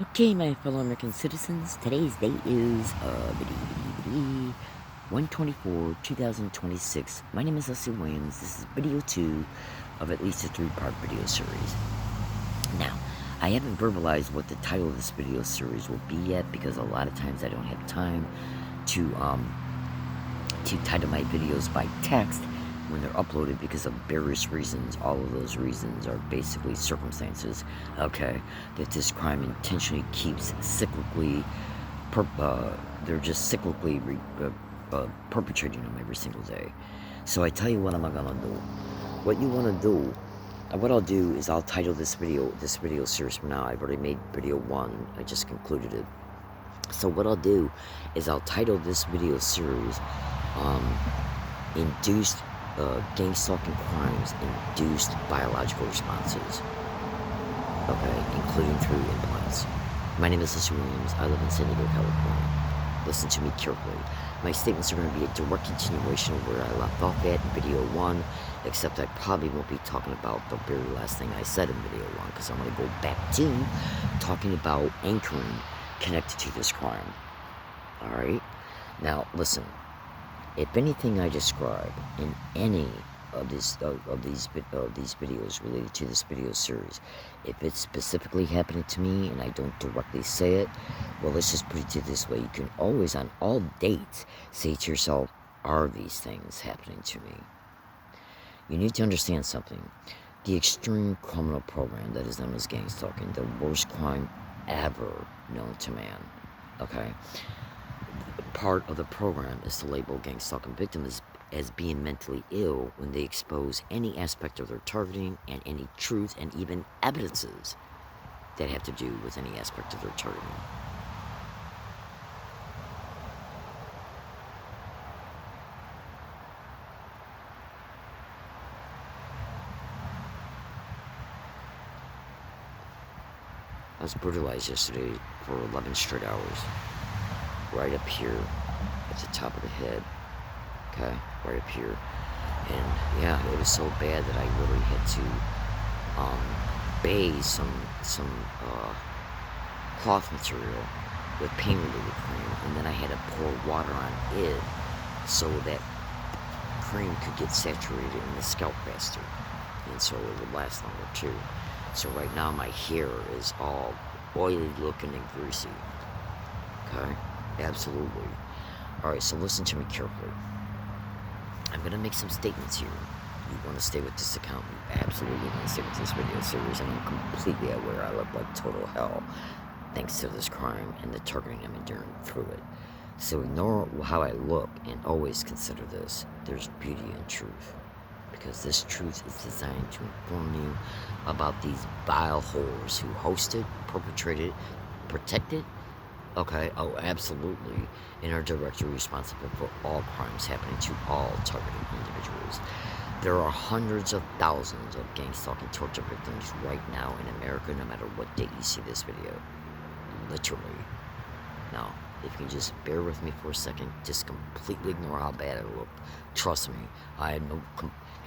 Okay, my fellow American citizens, today's date is 124, 2026. My name is Leslie Williams. This is video 2 of at least a 3-part video series. Now, I haven't verbalized what the title of this video series will be yet because a lot of times I don't have time to title my videos by text when they're uploaded because of various reasons. All of those reasons are basically circumstances, okay, that this crime intentionally keeps cyclically, they're just cyclically perpetrating them every single day. So I tell you what I'm gonna do. What you wanna do, what I'll do is I'll title this video series from now. I've already made video 1, I just concluded it. So what I'll do is I'll title this video series, Induced Gang Stalking Crimes Induced Biological Responses, okay, including through implants. My name is Leslie Williams. I live in San Diego, California. Listen to me carefully. My statements are going to be a direct continuation of where I left off at in video 1, except I probably won't be talking about the very last thing I said in video 1, because I'm going to go back to talking about anchoring connected to this crime. Alright? Now, listen. If anything I describe in any of these videos related to this video series, if it's specifically happening to me and I don't directly say it, well, let's just put it this way. You can always, on all dates, say to yourself, are these things happening to me? You need to understand something. The extreme criminal program that is known as gang stalking, the worst crime ever known to man, okay? Part of the program is to label gang stalking victims as being mentally ill when they expose any aspect of their targeting and any truth and even evidences that have to do with any aspect of their targeting. I was brutalized yesterday for 11 straight hours. Right up here at the top of the head, okay, right up here, and yeah, it was so bad that I literally had to bathe some cloth material with pain reliever cream, and then I had to pour water on it so that cream could get saturated in the scalp faster, and so it would last longer too. So right now my hair is all oily looking and greasy, okay. Absolutely. Alright, so listen to me carefully. I'm going to make some statements here. You want to stay with this account, you absolutely want to stay with this video series, and I'm completely aware I look like total hell thanks to this crime and the targeting I'm enduring through it. So ignore how I look and always consider this. There's beauty in truth. Because this truth is designed to inform you about these vile horrors who hosted, perpetrated, protected, okay, oh, absolutely, and are directly responsible for all crimes happening to all targeted individuals. There are hundreds of thousands of gang stalking torture victims right now in America, no matter what date you see this video. Literally. Now, if you can just bear with me for a second, just completely ignore how bad I look. Trust me, I have no,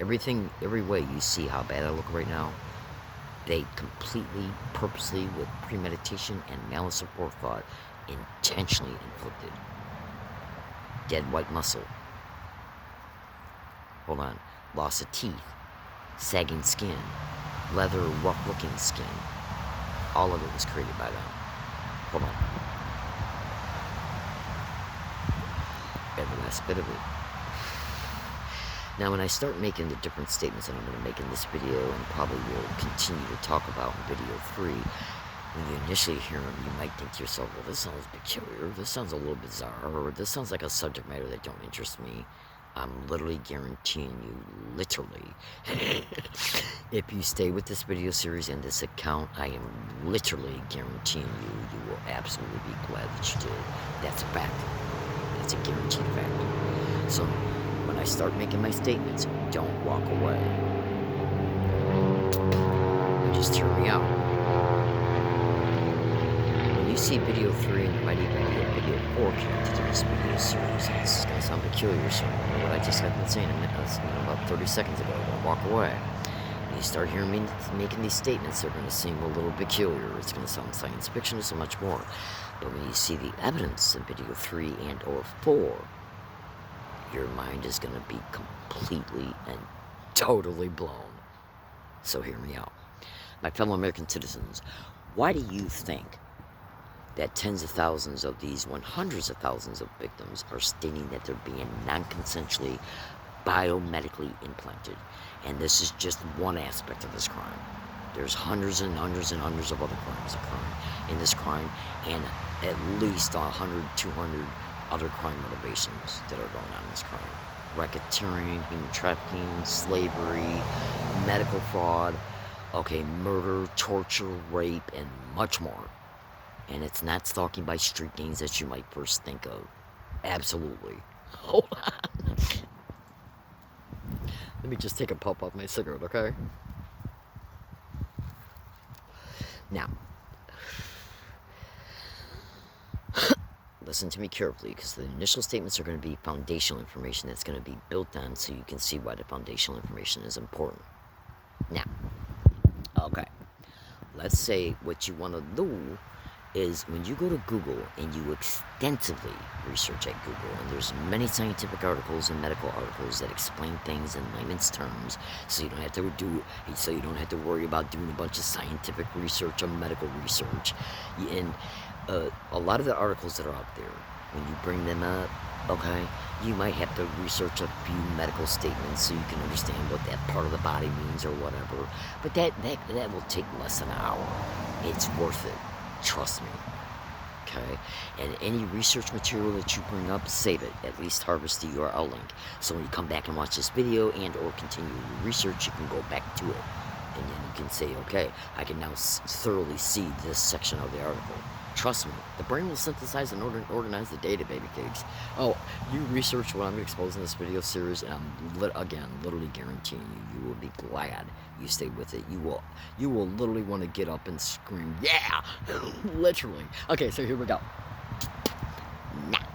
every way you see how bad I look right now, they completely, purposely, with premeditation and malice of forethought, intentionally inflicted. Dead white muscle. Hold on. Loss of teeth. Sagging skin. Leather, rough-looking skin. All of it was created by them. Hold on. Every last bit of it. Now, when I start making the different statements that I'm going to make in this video and probably will continue to talk about in video 3, when you initially hear them, you might think to yourself, well, this sounds peculiar, this sounds a little bizarre, or this sounds like a subject matter that don't interest me. I'm literally guaranteeing you, literally, if you stay with this video series and this account, I am literally guaranteeing you will absolutely be glad that you did. That's a fact. That's a guaranteed fact. So, when I start making my statements, don't walk away. Just hear me out. When you see video 3, and there might even be a video 4 connected to this video series, it's going to sound peculiar, so what I just got been saying about 30 seconds ago, don't walk away. you start hearing me making these statements, they're going to seem a little peculiar. It's going to sound science fiction and so much more. But when you see the evidence in video 3 and or 4, your mind is going to be completely and totally blown. So hear me out. My fellow American citizens, why do you think that tens of thousands of these hundreds of thousands of victims are stating that they're being non-consensually biomedically implanted? And this is just one aspect of this crime. There's hundreds and hundreds and hundreds of other crimes occurring in this crime, and at least 100, 200 other crime motivations that are going on in this crime. Racketeering, human trafficking, slavery, medical fraud, murder, torture, rape, and much more. And it's not stalking by street gangs that you might first think of. Absolutely. Hold on. Let me just take a puff off my cigarette, okay? Now, listen to me carefully, because the initial statements are going to be foundational information that's going to be built on, so you can see why the foundational information is important. Now, let's say what you want to do is when you go to Google and you extensively research at Google, and there's many scientific articles and medical articles that explain things in layman's terms, so you don't have to worry about doing a bunch of scientific research or medical research. And a lot of the articles that are out there, when you bring them up, you might have to research a few medical statements so you can understand what that part of the body means or whatever. But that will take less than an hour. It's worth it. Trust me. Okay? And any research material that you bring up, save it. At least harvest the URL link. So when you come back and watch this video and or continue your research, you can go back to it. And then you can say, okay, I can now thoroughly see this section of the article. Trust me, the brain will synthesize and organize the data, baby cakes. Oh, you research what I'm going to expose in this video series, and I'm literally guaranteeing you will be glad you stayed with it. You will literally want to get up and scream, yeah, literally. Okay, so here we go. Now,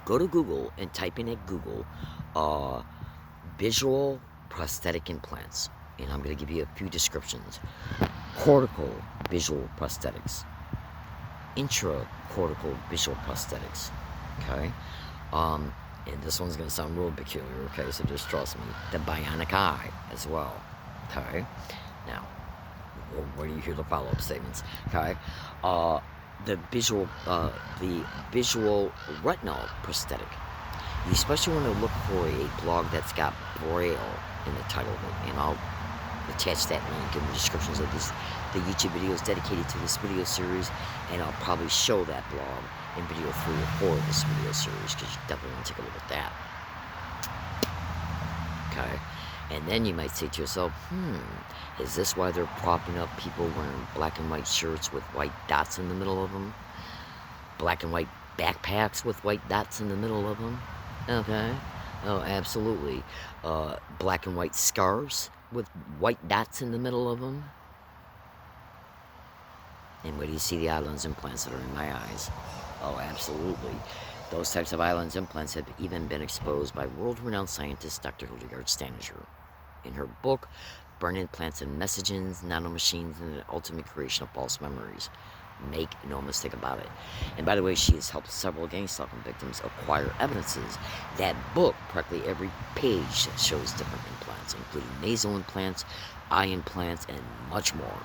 go to Google and type in at Google, visual prosthetic implants, and I'm going to give you a few descriptions. Cortical visual prosthetics. Intracortical visual prosthetics, okay? And this one's going to sound real peculiar, okay? So just trust me. The bionic eye as well, okay? Now, where do you hear the follow-up statements, okay? The visual retinal prosthetic. You especially want to look for a blog that's got Braille in the title of it, and I'll attach that link in the descriptions of the YouTube videos dedicated to this video series, and I'll probably show that blog in video 3 or 4 of this video series, because you definitely want to take a look at that. Okay? And then you might say to yourself, is this why they're propping up people wearing black and white shirts with white dots in the middle of them? Black and white backpacks with white dots in the middle of them? Okay? Oh, absolutely. Black and white scarves with white dots in the middle of them. And where do you see the islands implants that are in my eyes? Oh, absolutely. Those types of islands implants have even been exposed by world-renowned scientist Dr. Hildegard Staniger in her book, Burn Implants and Messages, Nanomachines, and the Ultimate Creation of False Memories. Make no mistake about it. And by the way, she has helped several gang stalking victims acquire evidences. That book, practically every page shows different implants, including nasal implants, eye implants, and much more.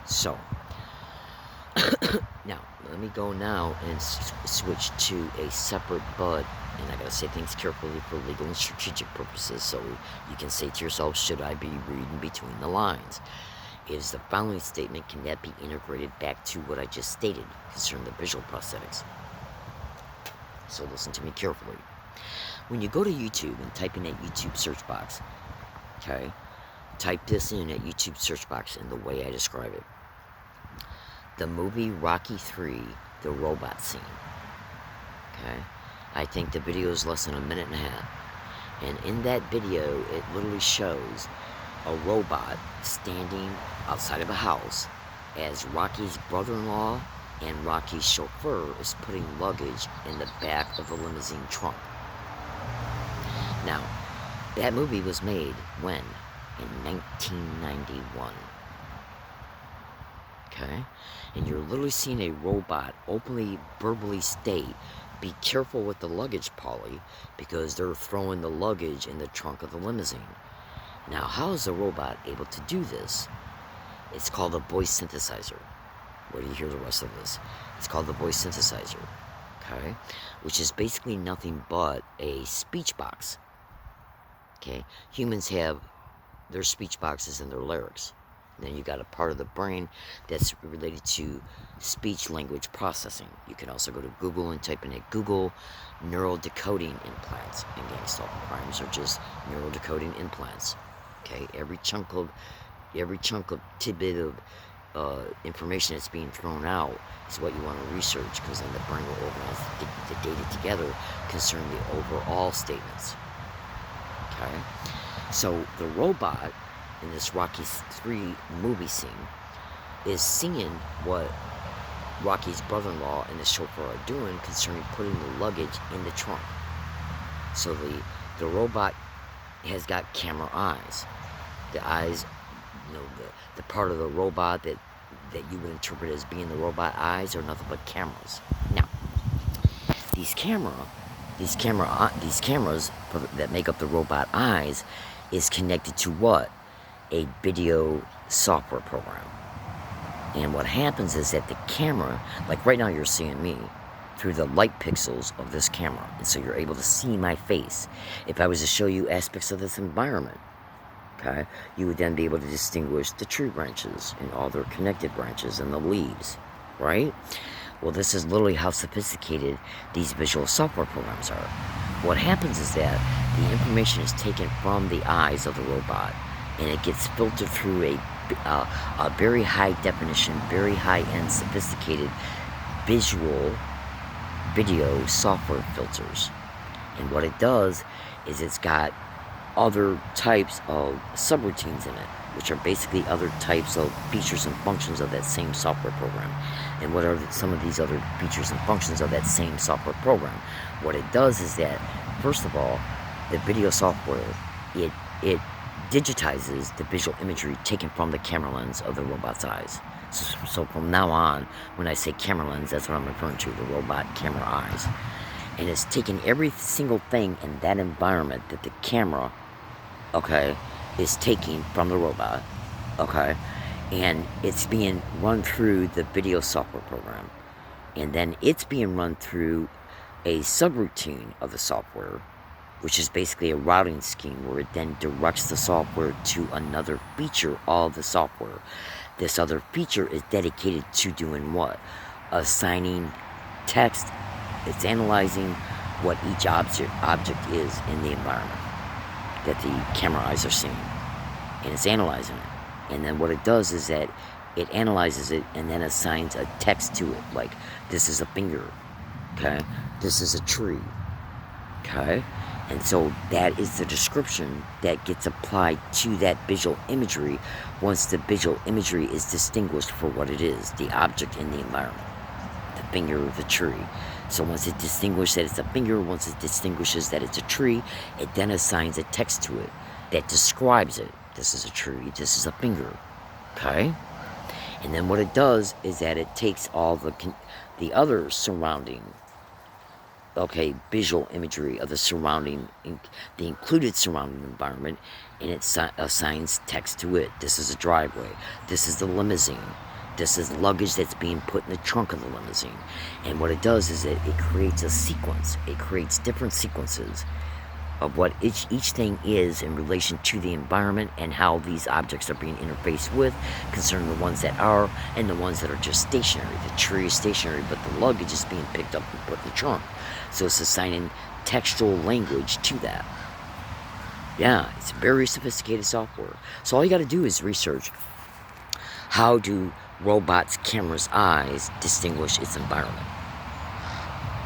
So, now, let me go now and switch to a separate bud, and I gotta say things carefully for legal and strategic purposes, so you can say to yourself, should I be reading between the lines? Is the following statement, can that be integrated back to what I just stated concerning the visual prosthetics? So listen to me carefully. When you go to YouTube and type in that YouTube search box, okay, type this in at YouTube search box in the way I describe it. The movie Rocky III, the robot scene. Okay? I think the video is less than a minute and a half. And in that video, it literally shows a robot standing outside of a house as Rocky's brother-in-law and Rocky's chauffeur is putting luggage in the back of the limousine trunk. Now, That movie was made when? In 1991. Okay? And you're literally seeing a robot openly, verbally state, be careful with the luggage, Polly, because they're throwing the luggage in the trunk of the limousine. Now, how is the robot able to do this? It's called a voice synthesizer. Where do you hear the rest of this? It's called the voice synthesizer. Okay? Which is basically nothing but a speech box. Okay? Humans have their speech boxes and their lyrics. And then you got a part of the brain that's related to speech language processing. You can also go to Google and type in at Google neural decoding implants. And gang stalking crimes are just neural decoding implants. Okay, every chunk of tidbit of information that's being thrown out is what you want to research, because then the brain will organize the data together concerning the overall statements. Okay, so the robot in this Rocky 3 movie scene is seeing what Rocky's brother-in-law and the chauffeur are doing concerning putting the luggage in the trunk. So the robot has got camera eyes. The eyes, the part of the robot that you would interpret as being the robot eyes are nothing but cameras. Now, these cameras that make up the robot eyes is connected to what? A video software program. And what happens is that the camera, like right now you're seeing me through the light pixels of this camera, and so you're able to see my face. If I was to show you aspects of this environment, okay, you would then be able to distinguish the tree branches and all their connected branches and the leaves, right? Well, this is literally how sophisticated these visual software programs are. What happens is that the information is taken from the eyes of the robot, and it gets filtered through a very high definition, very high-end, sophisticated video software filters. And what it does is it's got other types of subroutines in it, which are basically other types of features and functions of that same software program. And what are some of these other features and functions of that same software program? What it does is that, first of all, the video software, it digitizes the visual imagery taken from the camera lens of the robot's eyes. So from now on, when I say camera lens, that's what I'm referring to, the robot camera eyes. And it's taking every single thing in that environment that the camera, okay, is taking from the robot, okay, and it's being run through the video software program. And then it's being run through a subroutine of the software, which is basically a routing scheme where it then directs the software to another feature of the software. This other feature is dedicated to doing what? Assigning text. It's analyzing what each object is in the environment that the camera eyes are seeing. And it's analyzing it. And then what it does is that it analyzes it and then assigns a text to it. Like, this is a finger. Okay? This is a tree. Okay? And so that is the description that gets applied to that visual imagery once the visual imagery is distinguished for what it is, the object in the environment, the finger, the tree. So once it distinguishes that it's a finger, once it distinguishes that it's a tree, it then assigns a text to it that describes it. This is a tree, this is a finger, okay? And then what it does is that it takes all the other surrounding, okay, visual imagery of the surrounding, the included surrounding environment, and it assigns text to it. This is a driveway. This is the limousine. This is luggage that's being put in the trunk of the limousine. And what it does is it creates a sequence. It creates different sequences of what each thing is in relation to the environment and how these objects are being interfaced with, concerning the ones that are and the ones that are just stationary. The tree is stationary, but the luggage is being picked up and put in the trunk. So it's assigning textual language to that. Yeah, it's very sophisticated software. So all you got to do is research, how do robots' cameras' eyes distinguish its environment?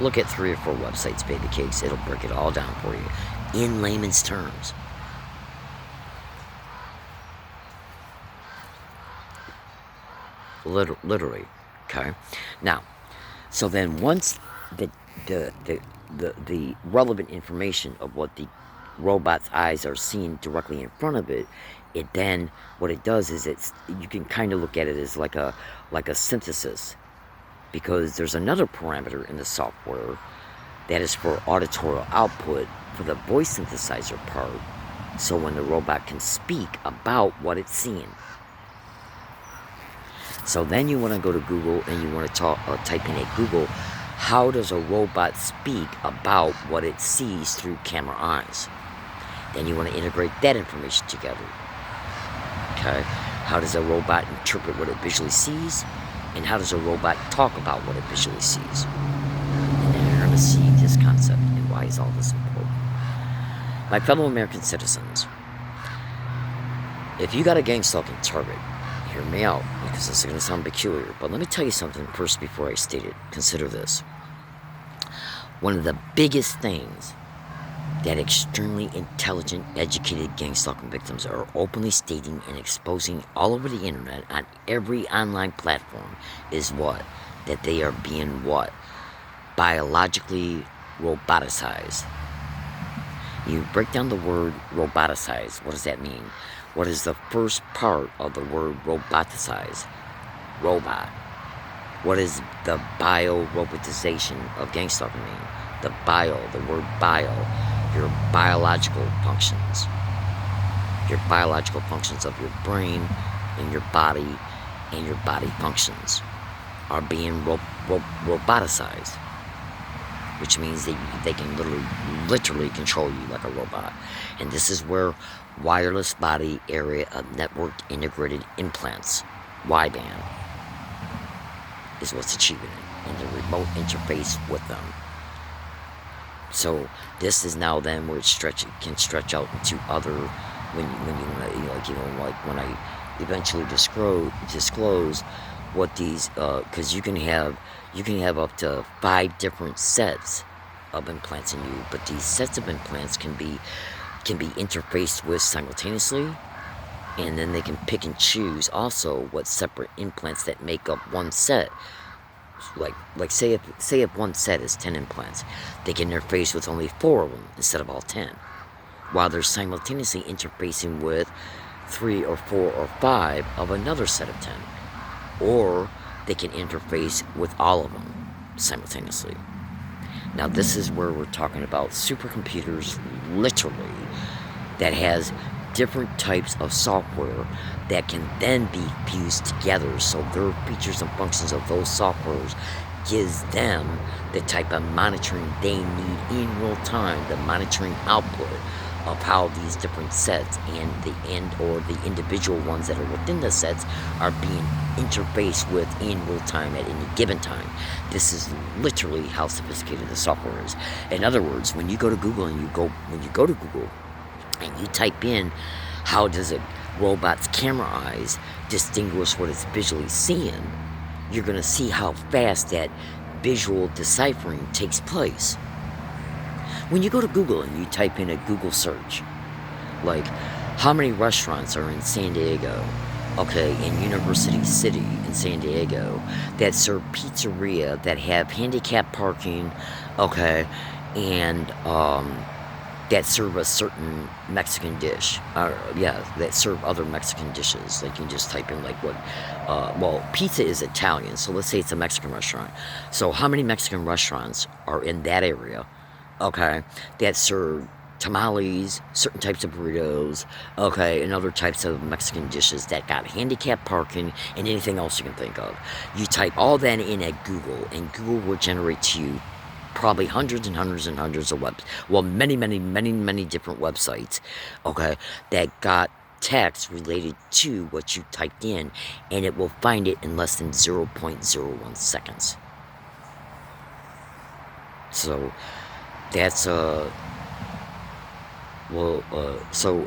Look at 3 or 4 websites, baby cakes. It'll break it all down for you in layman's terms. Literally, okay? Now, so then once the relevant information of what the robot's eyes are seen directly in front of it, it then, what it does is you can kind of look at it as like a synthesis, because there's another parameter in the software that is for auditorial output for the voice synthesizer part, so when the robot can speak about what it's seeing. So then you want to go to Google and you want to type in at Google, how does a robot speak about what it sees through camera eyes? Then you want to integrate that information together. Okay, how does a robot interpret what it visually sees? And how does a robot talk about what it visually sees? And then you're going to see this concept and why is all this important. My fellow American citizens, if you got a gang-stalking target, hear me out, because this is going to sound peculiar, but let me tell you something first before I state it. Consider this. One of the biggest things that extremely intelligent, educated gang-stalking victims are openly stating and exposing all over the internet on every online platform is what? That they are being what? Biologically roboticized. You break down the word roboticized, what does that mean? What is the first part of the word roboticize? Robot. What is the bio-robotization of gang-stalking mean? The word bio, your biological functions. Your biological functions of your brain and your body functions are being roboticized, which means they can literally control you like a robot. And this is where wireless body area of networked integrated implants, wideband, is what's achieving it, and the remote interface with them. So this is now then where it can stretch out into other, when you when I eventually disclose what these, because you can have up to 5 different sets of implants in you, but these sets of implants can be interfaced with simultaneously, and then they can pick and choose also what separate implants that make up one set. Like say if one set is 10 implants, they can interface with only 4 of them instead of all 10, while they're simultaneously interfacing with 3 or 4 or 5 of another set of 10, or they can interface with all of them simultaneously. Now this is where we're talking about supercomputers, literally, that has different types of software that can then be fused together, so their features and functions of those softwares gives them the type of monitoring they need in real time, the monitoring output of how these different sets or the individual ones that are within the sets are being interfaced with in real time at any given time. This is literally how sophisticated the software is. In other words, when you go to Google and you type in how does a robot's camera eyes distinguish what it's visually seeing, you're going to see how fast that visual deciphering takes place. When you go to Google and you type in a Google search, like how many restaurants are in San Diego, okay, in University City in San Diego, that serve pizzeria, that have handicapped parking, okay, and that serve a certain Mexican dish, that serve other Mexican dishes. Like you can just type in like what, pizza is Italian, so let's say it's a Mexican restaurant. So how many Mexican restaurants are in that area, okay, that serve tamales, certain types of burritos, okay, and other types of Mexican dishes that got handicapped parking and anything else you can think of. You type all that in at Google, and Google will generate to you probably hundreds and hundreds and hundreds of many different websites, okay, that got text related to what you typed in, and it will find it in less than 0.01 seconds. So that's so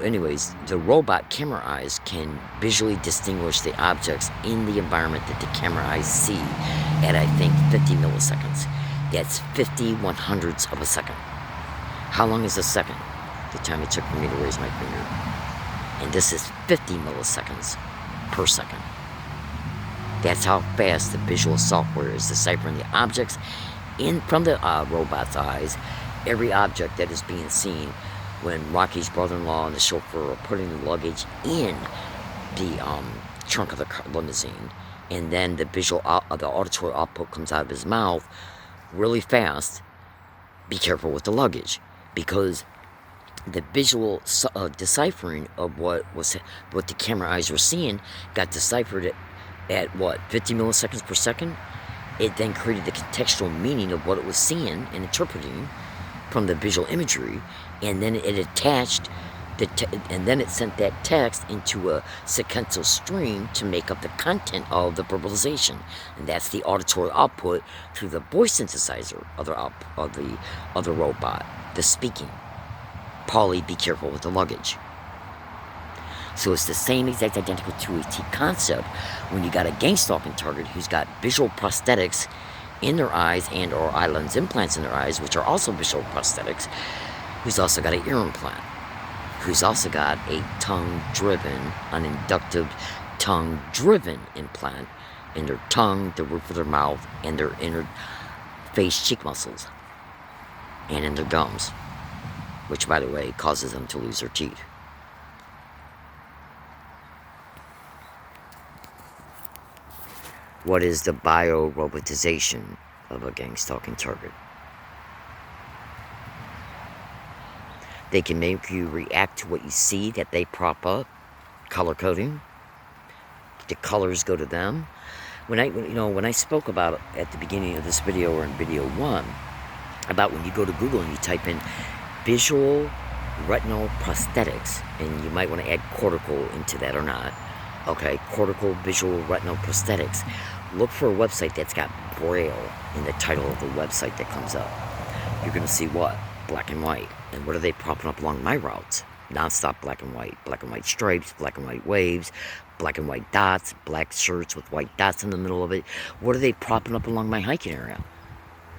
anyways, the robot camera eyes can visually distinguish the objects in the environment that the camera eyes see at, I think, 50 milliseconds. That's 50 100ths of a second. How long is a second? The time it took for me to raise my finger. And this is 50 milliseconds per second. That's how fast the visual software is deciphering the objects from the robot's eyes. Every object that is being seen when Rocky's brother-in-law and the chauffeur are putting the luggage in the trunk of the limousine, and then the the auditory output comes out of his mouth really fast. Be careful with the luggage, because the visual deciphering of what the camera eyes were seeing got deciphered at what, 50 milliseconds per second. It then created the contextual meaning of what it was seeing and interpreting from the visual imagery, and then it attached and then it sent that text into a sequential stream to make up the content of the verbalization, and that's the auditory output through the voice synthesizer of the other robot, the speaking. Polly, be careful with the luggage. So it's the same exact identical 2AT concept when you got a gang stalking target who's got visual prosthetics in their eyes and or eye lens implants in their eyes, which are also visual prosthetics, who's also got an ear implant, who's also got an inductive tongue-driven implant in their tongue, the roof of their mouth, and their inner face cheek muscles, and in their gums, which, by the way, causes them to lose their teeth. What is the bio-robotization of a gang-stalking target? They can make you react to what you see that they prop up, color coding. The colors go to them. When I spoke about at the beginning of this video, or in video 1, about when you go to Google and you type in visual retinal prosthetics, and you might want to add cortical into that or not. Okay, cortical visual retinal prosthetics. Look for a website that's got Braille in the title of the website that comes up. You're going to see what? Black and white. And what are they propping up along my routes? Non-stop black and white stripes, black and white waves, black and white dots, black shirts with white dots in the middle of it. What are they propping up along my hiking area?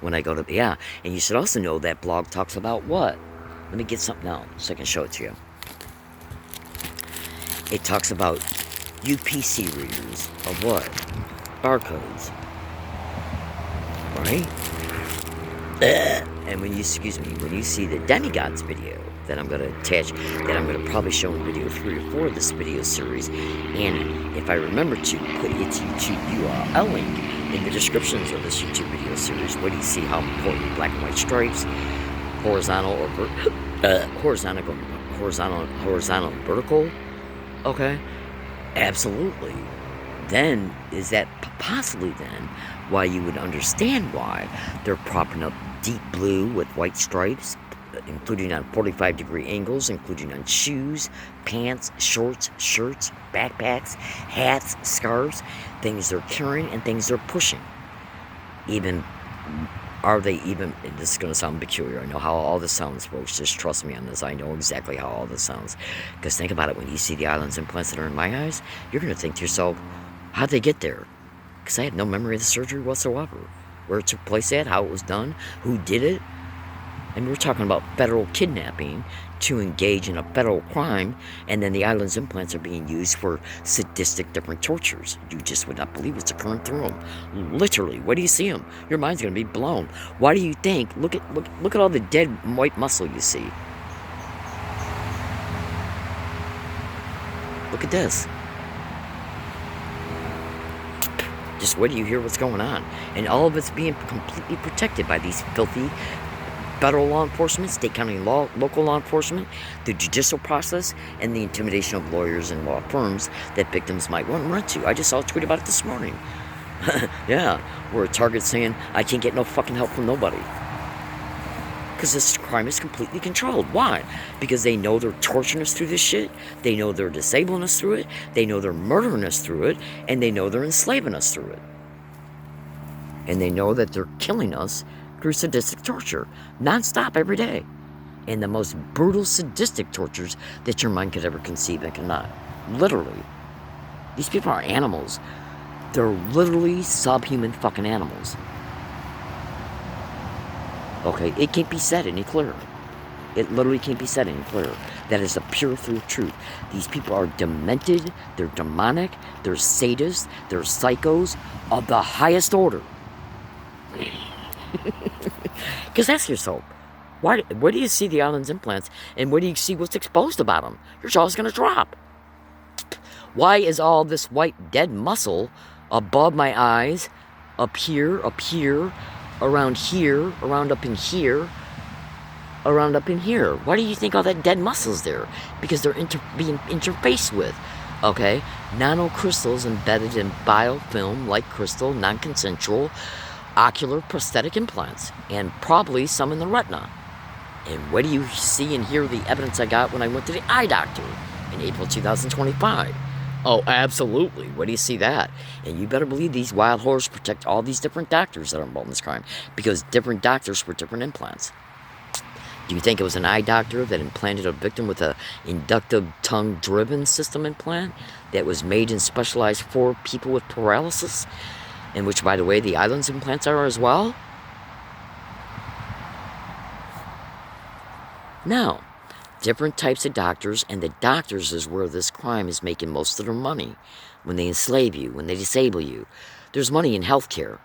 When I go to, yeah. And you should also know that blog talks about what? Let me get something out so I can show it to you. It talks about UPC readers of what? Barcodes. Right? And when you see the Demigods video that I'm going to attach, that I'm going to probably show in video 3 or 4 of this video series, and if I remember to put its YouTube URL link in the descriptions of this YouTube video series, where do you see how important black and white stripes, horizontal and vertical? Okay, absolutely. Then is that possibly then why you would understand why they're propping up deep blue with white stripes, including on 45-degree angles, including on shoes, pants, shorts, shirts, backpacks, hats, scarves, things they're carrying and things they're pushing. This is going to sound peculiar. I know how all this sounds, folks. Just trust me on this. I know exactly how all this sounds. Because think about it. When you see the eye lens implants that are in my eyes, you're going to think to yourself, how'd they get there? Because I had no memory of the surgery whatsoever. Where it took place at, how it was done, who did it. And we're talking about federal kidnapping to engage in a federal crime, and then the eye lens implants are being used for sadistic different tortures. You just would not believe it's occurring through them. Literally, where do you see them? Your mind's going to be blown. Why do you think? Look at all the dead white muscle you see. Look at this. Just wait till you hear what's going on. And all of it's being completely protected by these filthy federal law enforcement, state, county, local law enforcement, the judicial process, and the intimidation of lawyers and law firms that victims might want to run to. I just saw a tweet about it this morning. Yeah, where a target's saying, I can't get no fucking help from nobody. Because this crime is completely controlled. Why? Because they know they're torturing us through this shit. They know they're disabling us through it. They know they're murdering us through it. And they know they're enslaving us through it. And they know that they're killing us through sadistic torture. Non-stop every day. And the most brutal sadistic tortures that your mind could ever conceive and cannot. Literally. These people are animals. They're literally subhuman fucking animals. Okay, it can't be said any clearer. It literally can't be said any clearer. That is the pure truth. These people are demented, they're demonic, they're sadists, they're psychos of the highest order. Because ask yourself, Where do you see the Islands implants, and where do you see what's exposed about them? Your jaw's gonna drop. Why is all this white dead muscle above my eyes, up here, around here, around up in here, around up in here? Why do you think all that dead muscle's there? Because they're being interfaced with, okay? Nanocrystals embedded in biofilm-like crystal, non-consensual, ocular prosthetic implants, and probably some in the retina. And what do you see and hear the evidence I got when I went to the eye doctor in April 2025? Oh, absolutely. Where do you see that? And you better believe these wild whores protect all these different doctors that are involved in this crime, because different doctors for different implants. Do you think it was an eye doctor that implanted a victim with a inductive tongue-driven system implant that was made and specialized for people with paralysis? In which, by the way, the Islands implants are as well? No. Different types of doctors, and the doctors is where this crime is making most of their money. When they enslave you, when they disable you. There's money in healthcare.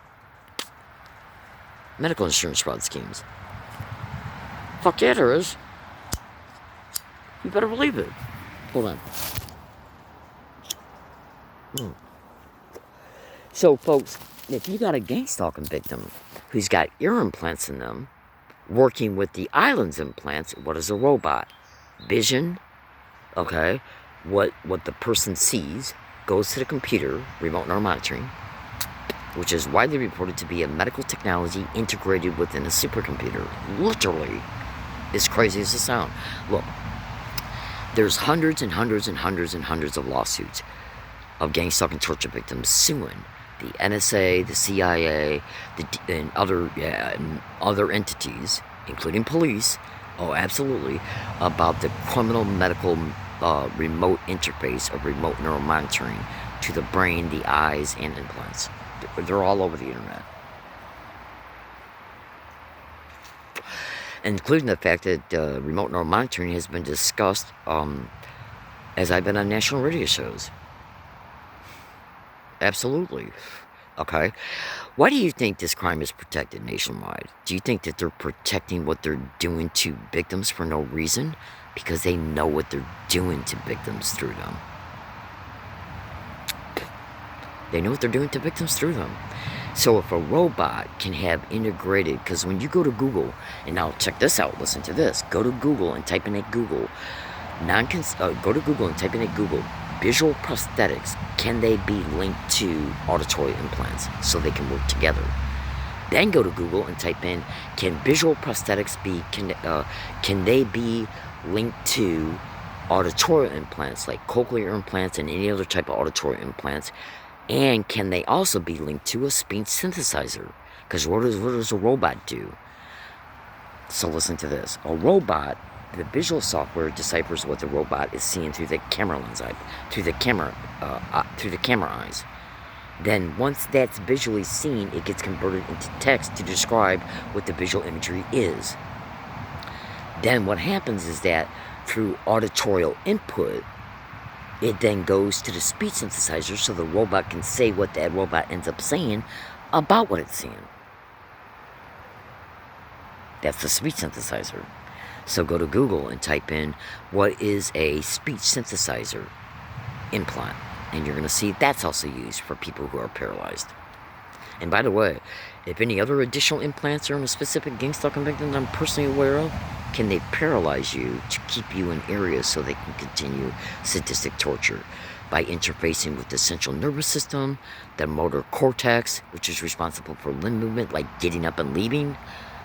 Medical insurance fraud schemes. Fuck yeah, there is. You better believe it. Hold on. So, folks, if you got a gang stalking victim who's got ear implants in them, working with the Islands implants, what is a robot? Vision, okay? What the person sees goes to the computer, remote neural monitoring, which is widely reported to be a medical technology integrated within a supercomputer. Literally, as crazy as it sounds. Look, there's hundreds and hundreds and hundreds and hundreds of lawsuits of gang stalking torture victims suing the NSA, the CIA, and other entities, including police. Oh, absolutely, about the criminal medical remote interface of remote neural monitoring to the brain, the eyes, and implants. They're all over the internet. Including the fact that remote neural monitoring has been discussed as I've been on national radio shows. Absolutely. Okay. Why do you think this crime is protected nationwide? Do you think that they're protecting what they're doing to victims for no reason? Because they know what they're doing to victims through them. They know what they're doing to victims through them. So if a robot can have integrated, because when you go to Google, and now check this out, listen to this. Go to Google and type in at Google, visual prosthetics, can they be linked to auditory implants so they can work together? Then go to Google and type in, can visual prosthetics can they be linked to auditory implants like cochlear implants and any other type of auditory implants? And can they also be linked to a speech synthesizer? Because what does a robot do? So listen to this. A robot, the visual software deciphers what the robot is seeing through the camera lens, through the camera eyes. Then once that's visually seen, it gets converted into text to describe what the visual imagery is. Then what happens is that through auditorial input, it then goes to the speech synthesizer so the robot can say what that robot ends up saying about what it's seeing. That's the speech synthesizer. So go to Google and type in, what is a speech synthesizer implant? And you're going to see that's also used for people who are paralyzed. And by the way, if any other additional implants are in a specific gang stalking victim that I'm personally aware of, can they paralyze you to keep you in areas so they can continue sadistic torture by interfacing with the central nervous system, the motor cortex, which is responsible for limb movement, like getting up and leaving,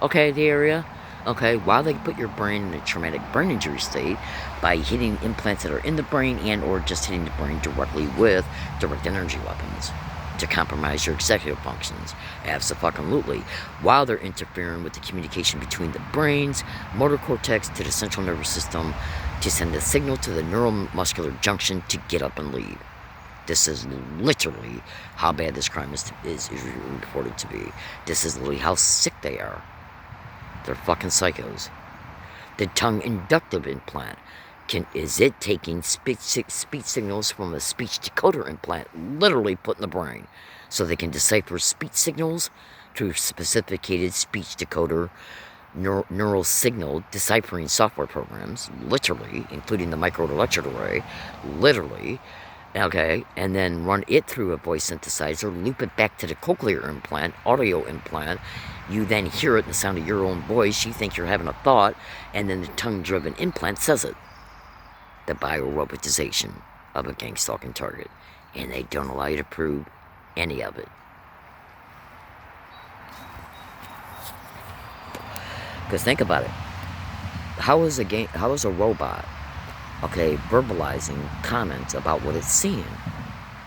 okay, the area, okay, while they put your brain in a traumatic brain injury state by hitting implants that are in the brain and or just hitting the brain directly with direct energy weapons to compromise your executive functions. Abso-fucking-lutely. While they're interfering with the communication between the brain's motor cortex to the central nervous system to send a signal to the neuromuscular junction to get up and leave. This is literally how bad this crime is reported to be. This is literally how sick they are. They're fucking psychos. The tongue inductive implant. Is it taking speech signals from a speech decoder implant literally put in the brain so they can decipher speech signals through sophisticated speech decoder neural signal deciphering software programs, literally, including the microelectrode array, literally, okay, and then run it through a voice synthesizer, loop it back to the cochlear implant, audio implant. You then hear it in the sound of your own voice. You think you're having a thought, and then the tongue-driven implant says it. The biorobotization of a gang stalking target. And they don't allow you to prove any of it. Because think about it. How is a robot, okay, verbalizing comments about what it's seeing?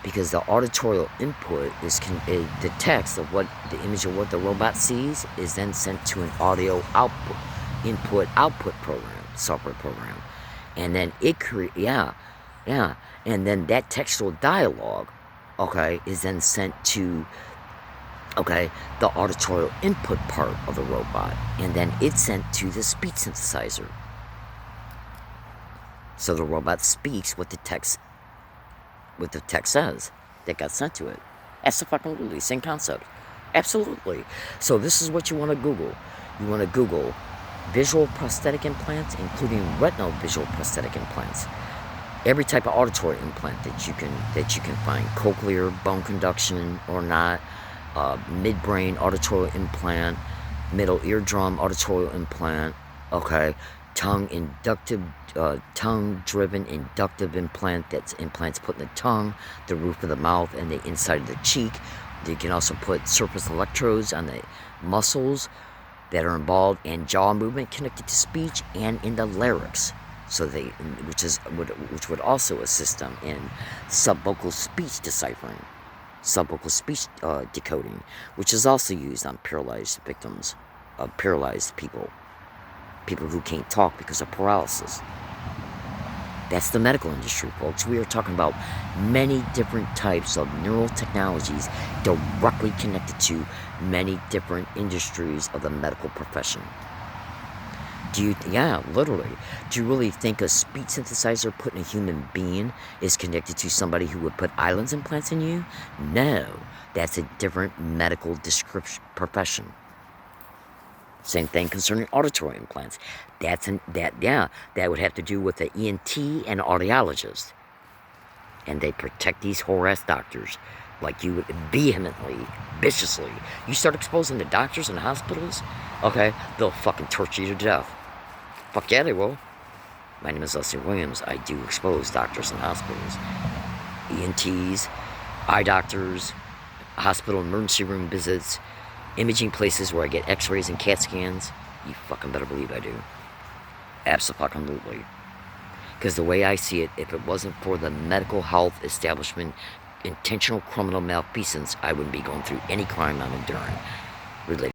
Because the auditorial input is the text of what the image of what the robot sees is then sent to an audio output, input-output program, software program, and then it and then that textual dialogue, okay, is then sent to, okay, the auditorial input part of the robot, and then it's sent to the speech synthesizer. So the robot speaks what the text says that got sent to it. That's the fucking really same concept. Absolutely. So this is what you want to Google. You want to Google visual prosthetic implants, including retinal visual prosthetic implants. Every type of auditory implant that you can find, cochlear, bone conduction or not, midbrain auditorial implant, middle eardrum auditorial implant, okay, tongue-driven inductive implant, that's implants put in the tongue, the roof of the mouth, and the inside of the cheek. You can also put surface electrodes on the muscles that are involved in jaw movement connected to speech and in the larynx. So which would also assist them in subvocal speech deciphering, subvocal speech decoding, which is also used on paralyzed victims of paralyzed people who can't talk because of paralysis. That's the medical industry, folks. We are talking about many different types of neural technologies directly connected to many different industries of the medical profession. Literally. Do you really think a speech synthesizer put in a human being is connected to somebody who would put eyelids implants in you? No. That's a different medical profession. Same thing concerning auditory implants. That would have to do with the ENT and audiologist. And they protect these whore-ass doctors like you would vehemently, viciously. You start exposing the doctors in hospitals, okay, they'll fucking torture you to death. Fuck yeah, they will. My name is Leslie Williams. I do expose doctors in hospitals. ENTs, eye doctors, hospital emergency room visits, imaging places where I get x-rays and CAT scans. You fucking better believe I do. Abso-fucking-lutely. Because the way I see it, if it wasn't for the medical health establishment intentional criminal malfeasance, I wouldn't be going through any crime I'm enduring related